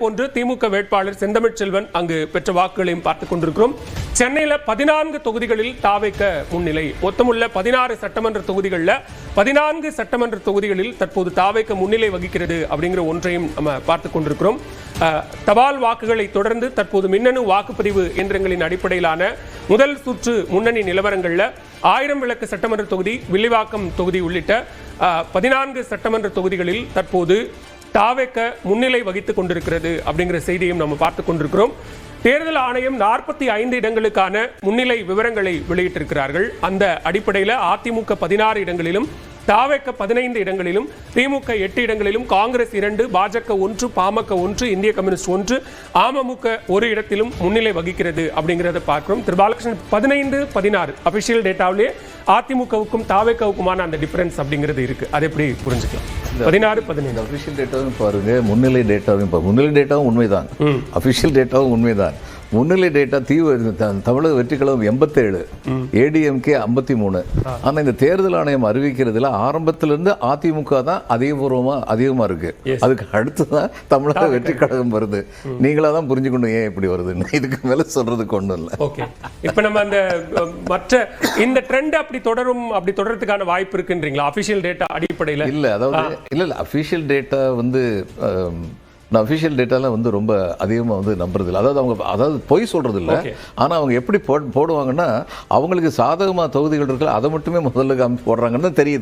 போன்று திமுக வேட்பாளர் செந்தமிழ் செல்வன் அங்கு பெற்ற வாக்குகளையும் பார்த்துக் கொண்டிருக்கிறோம். சென்னையில 14 தொகுதிகளில் தாவேக முன்னிலை. மொத்தமுள்ள 16 சட்டமன்ற தொகுதிகளில் 14 சட்டமன்ற தொகுதிகளில் தற்போது தாவேக முன்னிலை வகிக்கிறது அப்படிங்கிற ஒன்றையும் நம்ம பார்த்துக் கொண்டிருக்கிறோம். தபால் வாக்குகளை தொடர்ந்து தற்போது மின்னணு வாக்குப்பதிவு இயந்திரங்களின் அடிப்படையிலான முதல் சுற்று முன்னணி நிலவரங்கள்ல 1000 விளக்கு சட்டமன்ற தொகுதி, வில்லிவாக்கம் தொகுதி உள்ளிட்ட 14 சட்டமன்ற தொகுதிகளில் தற்போது தாவேக முன்னிலை வகித்துக் கொண்டிருக்கிறது அப்படிங்கிற செய்தியும் நம்ம பார்த்துக் கொண்டிருக்கிறோம். தேர்தல் ஆணையம் 45 இடங்களுக்கான முன்னிலை விவரங்களை வெளியிட்டிருக்கிறார்கள். அந்த அடிப்படையில் அதிமுக 16 இடங்களிலும், தாவேக 15 இடங்களிலும், திமுக 8 இடங்களிலும், காங்கிரஸ் 2, பாஜக 1, பாமக 1, இந்திய கம்யூனிஸ்ட் 1, அமமுக ஒரு இடத்திலும் முன்னிலை வகிக்கிறது அப்படிங்கிறத பார்க்கிறோம். திரு பாலகிருஷ்ணன், 15-16 அபிஷியல் டேட்டாவிலே அதிமுகவுக்கும் தாவேகவுக்குமான அந்த டிஃபரன்ஸ் அப்படிங்கிறது இருக்கு. அதை எப்படி புரிஞ்சுக்கலாம்? 16-15 அபிஷியல் டேட்டாவும் பாருங்க, முன்னிலை டேட்டாவும் பாருங்க. முன்னிலை டேட்டாவும் உண்மைதான், அபிஷியல் டேட்டாவும் உண்மைதான். முன்னிலை டேட்டா தமிழக வெற்றிக்கழகம் 87, ஏடிஎம்கே 53. ஆனா இந்த தேர்தல் ஆணையம் அறிவிக்கிறதுல ஆரம்பத்திலிருந்து அதிமுக தான் அதிகமா இருக்கு. அதுக்கு அடுத்துதான் தமிழக வெற்றிக்கழகம் வருது. நீங்களா தான் புரிஞ்சுக்கணும் ஏன் இப்படி வருதுன்னு. இதுக்கு மேல சொல்றதுக்கு ஒண்ணும் இல்லை. ஓகே, இப்ப நம்ம அந்த மற்ற இந்த ட்ரெண்ட் அப்படி தொடர்றதுக்கான வாய்ப்பு இருக்குன்றீங்களா அபிஷியல் டேட்டா அடிப்படையில்? இல்ல, அதாவது இல்ல அபிஷியல் டேட்டா நான் அஃபிஷியல் டேட்டாலாம் ரொம்ப அதிகமாக நம்புறதில்லை. அதாவது பொய் சொல்கிறது இல்லை. ஆனால் அவங்க எப்படி போடுவாங்கன்னா, அவங்களுக்கு சாதகமாக தொகுதிகள் இருக்குல்ல, அதை மட்டுமே முதல்ல போடுறாங்கன்னு தெரியுது.